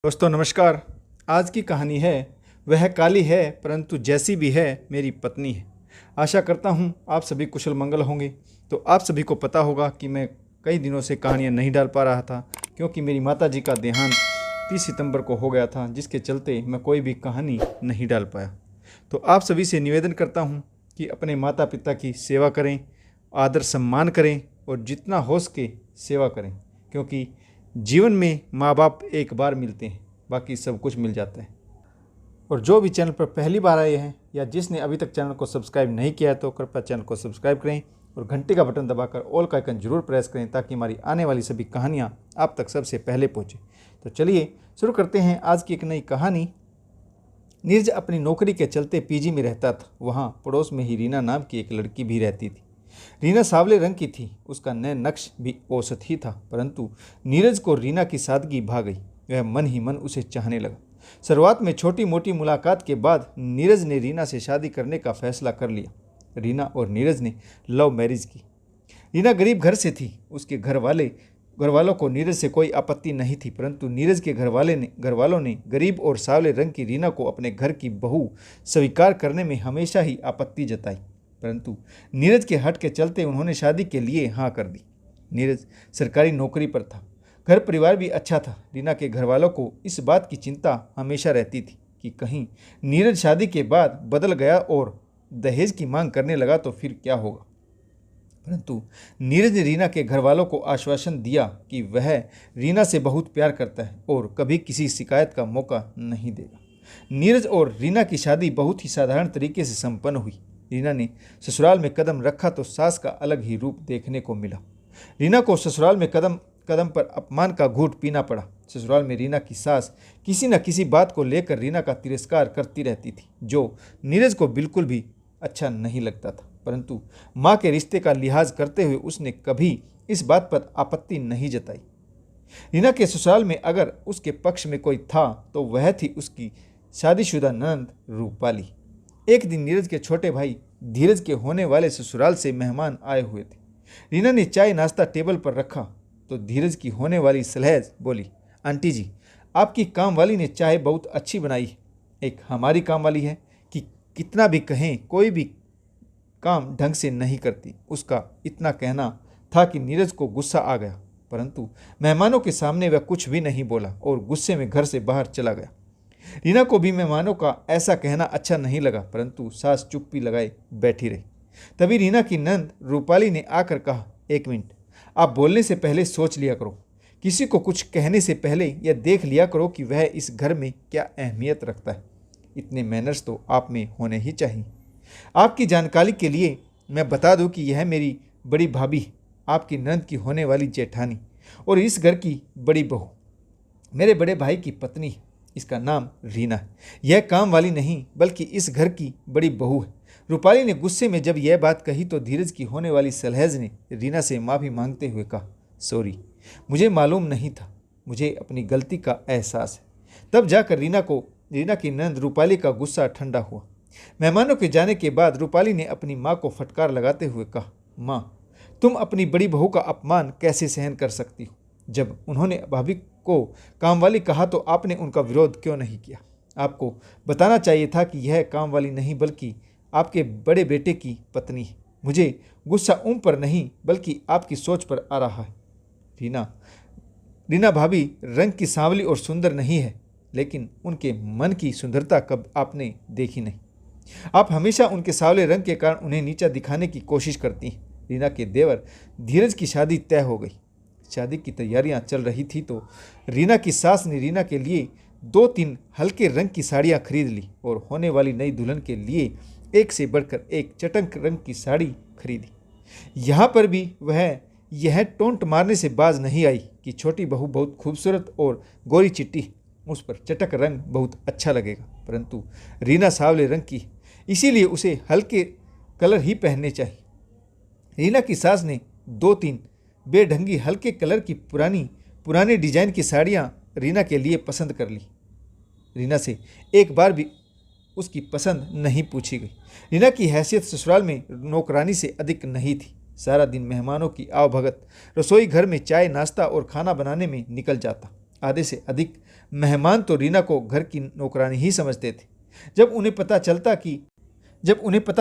दोस्तों नमस्कार। आज की कहानी है वह काली है परंतु जैसी भी है मेरी पत्नी है। आशा करता हूँ आप सभी कुशल मंगल होंगे। तो आप सभी को पता होगा कि मैं कई दिनों से कहानियाँ नहीं डाल पा रहा था क्योंकि मेरी माता जी का देहांत 30 सितंबर को हो गया था, जिसके चलते मैं कोई भी कहानी नहीं डाल पाया। तो आप सभी से निवेदन करता हूँ कि अपने माता पिता की सेवा करें, आदर सम्मान करें और जितना हो सके सेवा करें, क्योंकि जीवन में माँ बाप एक बार मिलते हैं, बाकी सब कुछ मिल जाता है। और जो भी चैनल पर पहली बार आए हैं या जिसने अभी तक चैनल को सब्सक्राइब नहीं किया है तो कृपया चैनल को सब्सक्राइब करें और घंटे का बटन दबाकर ऑल का आइकन जरूर प्रेस करें ताकि हमारी आने वाली सभी कहानियाँ आप तक सबसे पहले पहुँचे। तो चलिए शुरू करते हैं आज की एक नई कहानी। नीरज अपनी नौकरी के चलते पीजी में रहता था। वहाँ पड़ोस में ही रीना नाम की एक लड़की भी रहती थी। रीना सावले रंग की थी, उसका नए नक्श भी औसत ही था, परंतु नीरज को रीना की सादगी भा गई। वह मन ही मन उसे चाहने लगा। शुरुआत में छोटी मोटी मुलाकात के बाद नीरज ने रीना से शादी करने का फैसला कर लिया। रीना और नीरज ने लव मैरिज की। रीना गरीब घर से थी। उसके घर वालों को नीरज से कोई आपत्ति नहीं थी, परंतु नीरज के घर वालों ने गरीब और सावले रंग की रीना को अपने घर की बहू स्वीकार करने में हमेशा ही आपत्ति जताई, परंतु नीरज के हट के चलते उन्होंने शादी के लिए हाँ कर दी। नीरज सरकारी नौकरी पर था। घर परिवार भी अच्छा था। रीना के घर वालों को इस बात की चिंता हमेशा रहती थी कि कहीं नीरज शादी के बाद बदल गया और दहेज की मांग करने लगा तो फिर क्या होगा। परंतु नीरज ने रीना के घर वालों को आश्वासन दिया कि वह रीना से बहुत प्यार करता है और कभी किसी शिकायत का मौका नहीं देगा। नीरज और रीना की शादी बहुत ही साधारण तरीके से संपन्न हुई। रीना ने ससुराल में कदम रखा तो सास का अलग ही रूप देखने को मिला। रीना को ससुराल में कदम कदम पर अपमान का घूंट पीना पड़ा। ससुराल में रीना की सास किसी न किसी बात को लेकर रीना का तिरस्कार करती रहती थी, जो नीरज को बिल्कुल भी अच्छा नहीं लगता था, परंतु माँ के रिश्ते का लिहाज करते हुए उसने कभी इस बात पर आपत्ति नहीं जताई। रीना के ससुराल में अगर उसके पक्ष में कोई था तो वह थी उसकी शादीशुदा ननद रूपाली। एक दिन नीरज के छोटे भाई धीरज के होने वाले ससुराल से मेहमान आए हुए थे। रीना ने चाय नाश्ता टेबल पर रखा तो धीरज की होने वाली सलहेज बोली, आंटी जी, आपकी काम वाली ने चाय बहुत अच्छी बनाई है। एक हमारी काम वाली है कि कितना भी कहें कोई भी काम ढंग से नहीं करती। उसका इतना कहना था कि नीरज को गुस्सा आ गया, परंतु मेहमानों के सामने वह कुछ भी नहीं बोला और गुस्से में घर से बाहर चला गया। रीना को भी मेहमानों का ऐसा कहना अच्छा नहीं लगा, परंतु सास चुप्पी लगाए बैठी रही। तभी रीना की नंद रूपाली ने आकर कहा, एक मिनट, आप बोलने से पहले सोच लिया करो। किसी को कुछ कहने से पहले यह देख लिया करो कि वह इस घर में क्या अहमियत रखता है। इतने मैनर्स तो आप में होने ही चाहिए। आपकी जानकारी के लिए मैं बता दूं कि यह मेरी बड़ी भाभी है, आपकी नंद की होने वाली जेठानी और इस घर की बड़ी बहू, मेरे बड़े भाई की पत्नी है। इसका नाम रीना है। यह काम वाली नहीं बल्कि इस घर की बड़ी बहू है। रूपाली ने गुस्से में जब यह बात कही तो धीरज की होने वाली सलहेज ने रीना से माफ़ी मांगते हुए कहा, सॉरी, मुझे मालूम नहीं था, मुझे अपनी गलती का एहसास है। तब जाकर रीना की नंद रूपाली का गुस्सा ठंडा हुआ। मेहमानों के जाने के बाद रूपाली ने अपनी माँ को फटकार लगाते हुए कहा, माँ, तुम अपनी बड़ी बहू का अपमान कैसे सहन कर सकती हो। जब उन्होंने भाभी को कामवाली कहा तो आपने उनका विरोध क्यों नहीं किया। आपको बताना चाहिए था कि यह कामवाली नहीं बल्कि आपके बड़े बेटे की पत्नी है। मुझे गुस्सा उन पर नहीं बल्कि आपकी सोच पर आ रहा है। रीना भाभी रंग की सांवली और सुंदर नहीं है, लेकिन उनके मन की सुंदरता कब आपने देखी नहीं। आप हमेशा उनके सांवले रंग के कारण उन्हें नीचा दिखाने की कोशिश करती हैं। रीना के देवर धीरज की शादी तय हो गई। शादी की तैयारियां चल रही थी तो रीना की सास ने रीना के लिए 2-3 हल्के रंग की साड़ियां खरीद ली और होने वाली नई दुल्हन के लिए एक से बढ़कर एक चटक रंग की साड़ी खरीदी। यहाँ पर भी वह यह टोंट मारने से बाज नहीं आई कि छोटी बहू बहुत खूबसूरत और गोरी चिट्टी, उस पर चटक रंग बहुत अच्छा लगेगा, परंतु रीना सावले रंग की, इसीलिए उसे हल्के कलर ही पहनने चाहिए। रीना की सास ने 2-3 बेढंगी हल्के कलर की पुराने डिजाइन की साड़ियाँ रीना के लिए पसंद कर ली। रीना से एक बार भी उसकी पसंद नहीं पूछी गई। रीना की हैसियत ससुराल में नौकरानी से अधिक नहीं थी। सारा दिन मेहमानों की आवभगत, रसोई घर में चाय नाश्ता और खाना बनाने में निकल जाता। आधे से अधिक मेहमान तो रीना को घर की नौकरानी ही समझते थे। जब उन्हें पता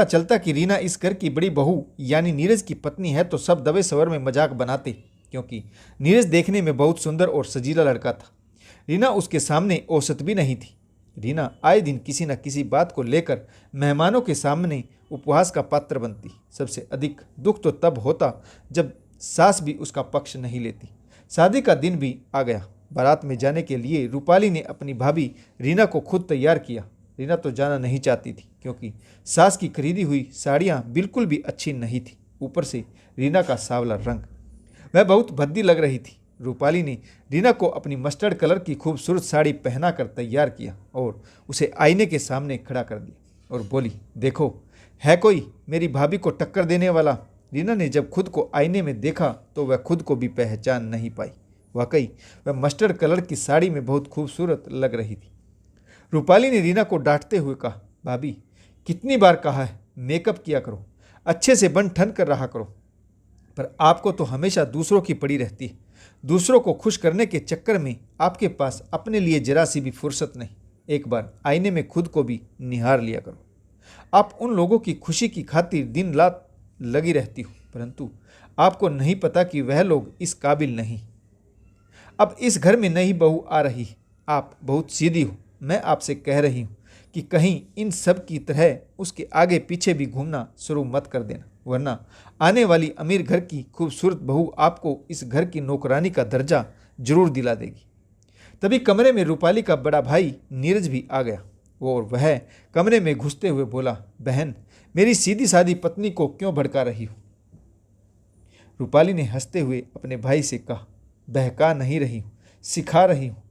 चलता कि रीना इस घर की बड़ी बहू यानी नीरज की पत्नी है तो सब दबे सवर में मजाक बनाते, क्योंकि नीरज देखने में बहुत सुंदर और सजीला लड़का था। रीना उसके सामने औसत भी नहीं थी। रीना आए दिन किसी न किसी बात को लेकर मेहमानों के सामने उपहास का पात्र बनती। सबसे अधिक दुख तो तब होता जब सास भी उसका पक्ष नहीं लेती। शादी का दिन भी आ गया। बारात में जाने के लिए रूपाली ने अपनी भाभी रीना को खुद तैयार किया। रीना तो जाना नहीं चाहती थी, क्योंकि सास की खरीदी हुई साड़ियाँ बिल्कुल भी अच्छी नहीं थी। ऊपर से रीना का सांवला रंग, वह बहुत भद्दी लग रही थी। रूपाली ने रीना को अपनी मस्टर्ड कलर की खूबसूरत साड़ी पहनाकर तैयार किया और उसे आईने के सामने खड़ा कर दिया और बोली, देखो है कोई मेरी भाभी को टक्कर देने वाला। रीना ने जब खुद को आईने में देखा तो वह खुद को भी पहचान नहीं पाई। वाकई वह मस्टर्ड कलर की साड़ी में बहुत खूबसूरत लग रही थी। रूपाली ने रीना को डांटते हुए कहा, भाभी कितनी बार कहा है मेकअप किया करो, अच्छे से बन ठन कर रहा करो, पर आपको तो हमेशा दूसरों की पड़ी रहती है। दूसरों को खुश करने के चक्कर में आपके पास अपने लिए जरा सी भी फुर्सत नहीं। एक बार आईने में खुद को भी निहार लिया करो। आप उन लोगों की खुशी की खातिर दिन रात लगी रहती हो, परंतु आपको नहीं पता कि वह लोग इस काबिल नहीं। अब इस घर में नई बहू आ रही, आप बहुत सीधी हो। मैं आपसे कह रही हूँ कि कहीं इन सब की तरह उसके आगे पीछे भी घूमना शुरू मत कर देना, वरना आने वाली अमीर घर की खूबसूरत बहू आपको इस घर की नौकरानी का दर्जा जरूर दिला देगी। तभी कमरे में रूपाली का बड़ा भाई नीरज भी आ गया और वह कमरे में घुसते हुए बोला, बहन मेरी सीधी सादी पत्नी को क्यों भड़का रही हो? रूपाली ने हंसते हुए अपने भाई से कहा, बहका नहीं रही हूँ, सिखा रही हूँ।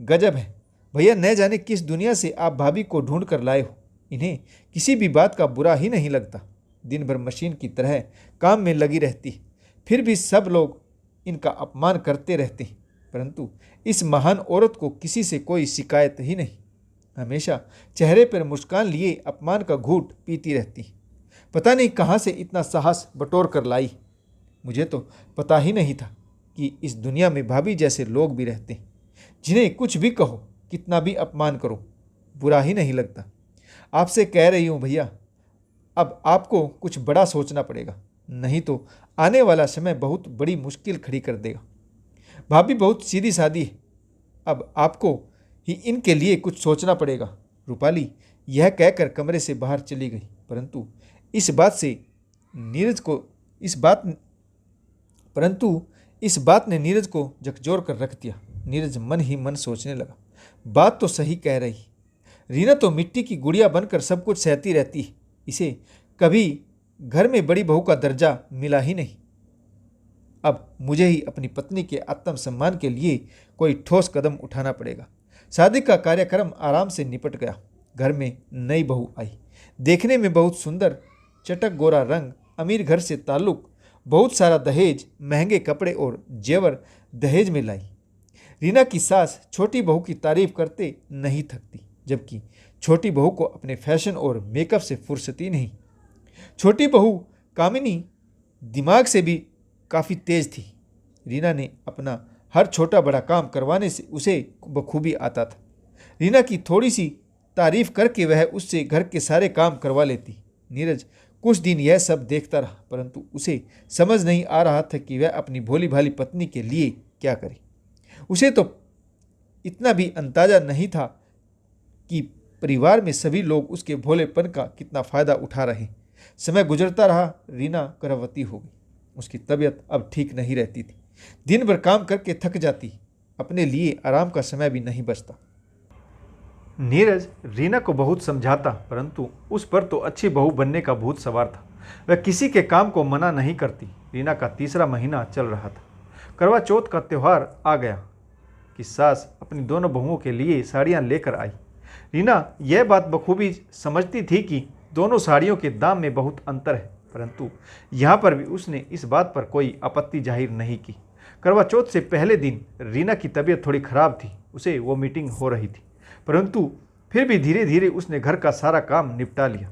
गजब है भैया, न जाने किस दुनिया से आप भाभी को ढूंढ कर लाए हो। इन्हें किसी भी बात का बुरा ही नहीं लगता। दिन भर मशीन की तरह काम में लगी रहती है, फिर भी सब लोग इनका अपमान करते रहते हैं, परंतु इस महान औरत को किसी से कोई शिकायत ही नहीं। हमेशा चेहरे पर मुस्कान लिए अपमान का घूंट पीती रहती है। पता नहीं कहाँ से इतना साहस बटोर कर लाई। मुझे तो पता ही नहीं था कि इस दुनिया में भाभी जैसे लोग भी रहते हैं, जिन्हें कुछ भी कहो, कितना भी अपमान करो, बुरा ही नहीं लगता। आपसे कह रही हूँ भैया, अब आपको कुछ बड़ा सोचना पड़ेगा, नहीं तो आने वाला समय बहुत बड़ी मुश्किल खड़ी कर देगा। भाभी बहुत सीधी सादी है, अब आपको ही इनके लिए कुछ सोचना पड़ेगा। रूपाली यह कहकर कमरे से बाहर चली गई, परंतु इस बात ने नीरज को झकझोर कर रख दिया। नीरज मन ही मन सोचने लगा, बात तो सही कह रही, रीना तो मिट्टी की गुड़िया बनकर सब कुछ सहती रहती है, इसे कभी घर में बड़ी बहू का दर्जा मिला ही नहीं। अब मुझे ही अपनी पत्नी के आत्मसम्मान के लिए कोई ठोस कदम उठाना पड़ेगा। शादी का कार्यक्रम आराम से निपट गया। घर में नई बहू आई, देखने में बहुत सुंदर, चटक गोरा रंग, अमीर घर से ताल्लुक, बहुत सारा दहेज, महंगे कपड़े और जेवर दहेज में लाई। रीना की सास छोटी बहू की तारीफ करते नहीं थकती, जबकि छोटी बहू को अपने फैशन और मेकअप से फुर्सत ही नहीं। छोटी बहू कामिनी दिमाग से भी काफ़ी तेज थी। रीना ने अपना हर छोटा बड़ा काम करवाने से उसे बखूबी आता था। रीना की थोड़ी सी तारीफ करके वह उससे घर के सारे काम करवा लेती। नीरज कुछ दिन यह सब देखता रहा, परंतु उसे समझ नहीं आ रहा था कि वह अपनी भोली भाली पत्नी के लिए क्या करे। उसे तो इतना भी अंदाजा नहीं था कि परिवार में सभी लोग उसके भोलेपन का कितना फ़ायदा उठा रहे। समय गुजरता रहा, रीना गर्भवती हो गई। उसकी तबीयत अब ठीक नहीं रहती थी। दिन भर काम करके थक जाती, अपने लिए आराम का समय भी नहीं बचता। नीरज रीना को बहुत समझाता, परंतु उस पर तो अच्छी बहू बनने का भूत सवार था। वह किसी के काम को मना नहीं करती। रीना का तीसरा महीना चल रहा था। करवा चौथ का त्यौहार आ गया कि सास अपनी दोनों बहुओं के लिए साड़ियाँ लेकर आई। रीना यह बात बखूबी समझती थी कि दोनों साड़ियों के दाम में बहुत अंतर है, परंतु यहाँ पर भी उसने इस बात पर कोई आपत्ति जाहिर नहीं की। करवा चौथ से पहले दिन रीना की तबीयत थोड़ी खराब थी, उसे वो मीटिंग हो रही थी, परंतु फिर भी धीरे धीरे उसने घर का सारा काम निपटा लिया।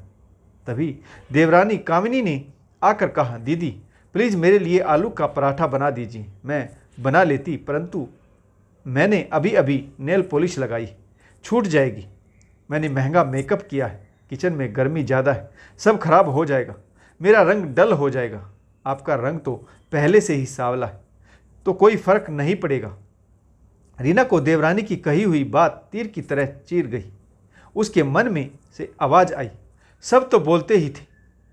तभी देवरानी कामिनी ने आकर कहा, दीदी प्लीज़ मेरे लिए आलू का पराठा बना दीजिए। मैं बना लेती, परंतु मैंने अभी अभी नेल पॉलिश लगाई, छूट जाएगी। मैंने महंगा मेकअप किया है, किचन में गर्मी ज़्यादा है, सब खराब हो जाएगा, मेरा रंग डल हो जाएगा। आपका रंग तो पहले से ही सांवला है, तो कोई फर्क नहीं पड़ेगा। रीना को देवरानी की कही हुई बात तीर की तरह चीर गई। उसके मन में से आवाज़ आई, सब तो बोलते ही थे,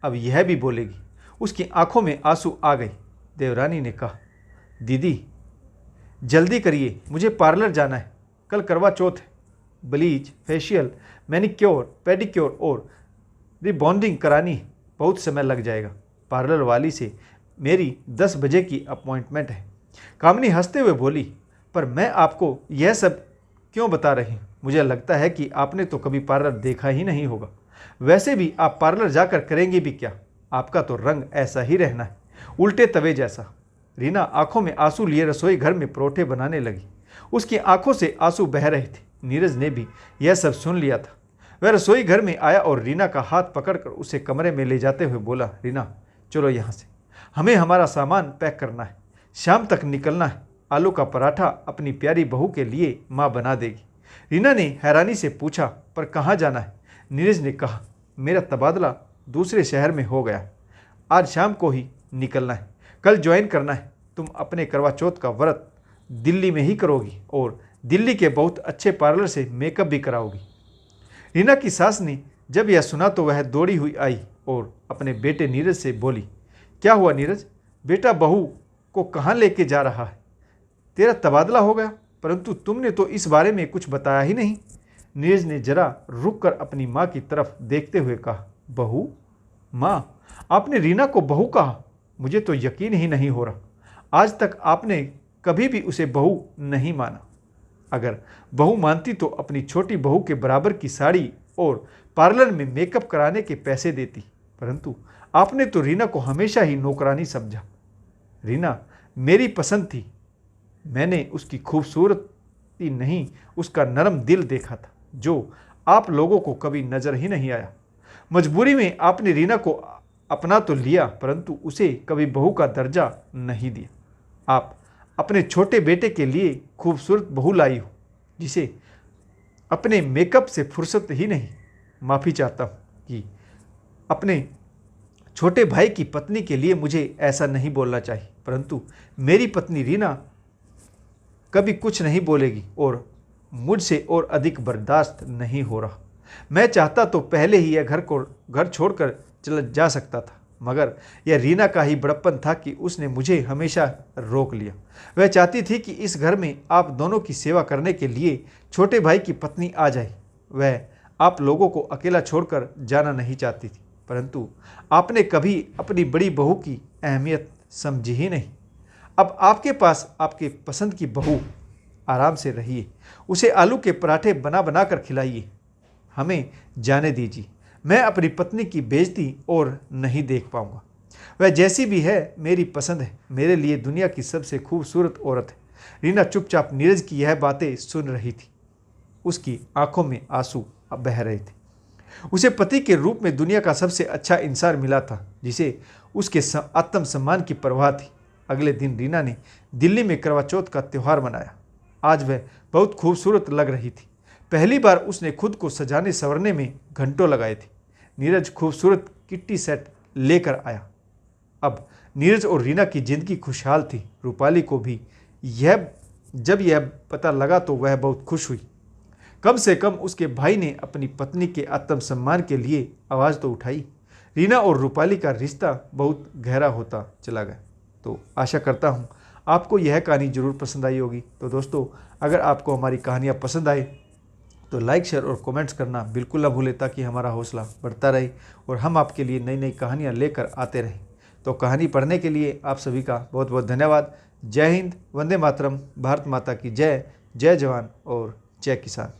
अब यह भी बोलेगी। उसकी आंखों में आंसू आ गए। देवरानी ने कहा, दीदी जल्दी करिए, मुझे पार्लर जाना है, कल करवा चौथ है। ब्लीच, फेशियल, मैनिक्योर, पेडिक्योर और रिबॉन्डिंग करानी है, बहुत समय लग जाएगा। पार्लर वाली से मेरी 10 बजे की अपॉइंटमेंट है। कामिनी हंसते हुए बोली, पर मैं आपको यह सब क्यों बता रही हूँ? मुझे लगता है कि आपने तो कभी पार्लर देखा ही नहीं होगा। वैसे भी आप पार्लर जाकर करेंगे भी क्या? आपका तो रंग ऐसा ही रहना है, उल्टे तवे जैसा। रीना आंखों में आंसू लिए रसोई घर में परोठे बनाने लगी। उसकी आंखों से आंसू बह रहे थे। नीरज ने भी यह सब सुन लिया था। वह रसोई घर में आया और रीना का हाथ पकड़कर उसे कमरे में ले जाते हुए बोला, रीना चलो यहाँ से, हमें हमारा सामान पैक करना है, शाम तक निकलना है। आलू का पराठा अपनी प्यारी बहू के लिए माँ बना देगी। रीना ने हैरानी से पूछा, पर कहाँ जाना है? नीरज ने कहा, मेरा तबादला दूसरे शहर में हो गया, आज शाम को ही निकलना है, कल ज्वाइन करना है। तुम अपने करवा चौथ का व्रत दिल्ली में ही करोगी और दिल्ली के बहुत अच्छे पार्लर से मेकअप भी कराओगी। रीना की सास ने जब यह सुना तो वह दौड़ी हुई आई और अपने बेटे नीरज से बोली, क्या हुआ नीरज, बेटा बहू को कहाँ लेके जा रहा है? तेरा तबादला हो गया, परंतु तुमने तो इस बारे में कुछ बताया ही नहीं। नीरज ने जरा रुक कर अपनी माँ की तरफ देखते हुए कहा, बहू? माँ, आपने रीना को बहू कहा? मुझे तो यकीन ही नहीं हो रहा। आज तक आपने कभी भी उसे बहू नहीं माना। अगर बहू मानती तो अपनी छोटी बहू के बराबर की साड़ी और पार्लर में मेकअप कराने के पैसे देती, परंतु आपने तो रीना को हमेशा ही नौकरानी समझा। रीना मेरी पसंद थी, मैंने उसकी खूबसूरती नहीं, उसका नरम दिल देखा था, जो आप लोगों को कभी नजर ही नहीं आया। मजबूरी में आपने रीना को अपना तो लिया, परंतु उसे कभी बहू का दर्जा नहीं दिया। आप अपने छोटे बेटे के लिए खूबसूरत बहू लाई हो, जिसे अपने मेकअप से फुर्सत ही नहीं। माफ़ी चाहता हूँ कि अपने छोटे भाई की पत्नी के लिए मुझे ऐसा नहीं बोलना चाहिए, परंतु मेरी पत्नी रीना कभी कुछ नहीं बोलेगी और मुझसे और अधिक बर्दाश्त नहीं हो रहा। मैं चाहता तो पहले ही यह घर छोड़कर चला जा सकता था, मगर यह रीना का ही बड़प्पन था कि उसने मुझे हमेशा रोक लिया। वह चाहती थी कि इस घर में आप दोनों की सेवा करने के लिए छोटे भाई की पत्नी आ जाए। वह आप लोगों को अकेला छोड़कर जाना नहीं चाहती थी, परंतु आपने कभी अपनी बड़ी बहू की अहमियत समझी ही नहीं। अब आपके पास आपके पसंद की बहू, आराम से रहिए, उसे आलू के पराठे बना बना कर खिलाइए। हमें जाने दीजिए, मैं अपनी पत्नी की बेइज्जती और नहीं देख पाऊंगा। वह जैसी भी है मेरी पसंद है, मेरे लिए दुनिया की सबसे खूबसूरत औरत है। रीना चुपचाप नीरज की यह बातें सुन रही थी। उसकी आंखों में आंसू बह रहे थे। उसे पति के रूप में दुनिया का सबसे अच्छा इंसान मिला था, जिसे उसके आत्मसम्मान की परवाह थी। अगले दिन रीना ने दिल्ली में करवा चौथ का त्यौहार मनाया। आज वह बहुत खूबसूरत लग रही थी। पहली बार उसने खुद को सजाने संवरने में घंटों लगाए थे। नीरज खूबसूरत किट्टी सेट लेकर आया। अब नीरज और रीना की जिंदगी खुशहाल थी। रूपाली को भी जब यह पता लगा तो वह बहुत खुश हुई। कम से कम उसके भाई ने अपनी पत्नी के आत्मसम्मान के लिए आवाज़ तो उठाई। रीना और रूपाली का रिश्ता बहुत गहरा होता चला गया। तो आशा करता हूँ आपको यह कहानी ज़रूर पसंद आई होगी। तो दोस्तों, अगर आपको हमारी कहानियाँ पसंद आए तो लाइक, शेयर और कमेंट्स करना बिल्कुल ना भूलें, ताकि हमारा हौसला बढ़ता रहे और हम आपके लिए नई नई कहानियाँ लेकर आते रहें। तो कहानी पढ़ने के लिए आप सभी का बहुत बहुत धन्यवाद। जय हिंद, वंदे मातरम, भारत माता की जय। जय जवान और जय किसान।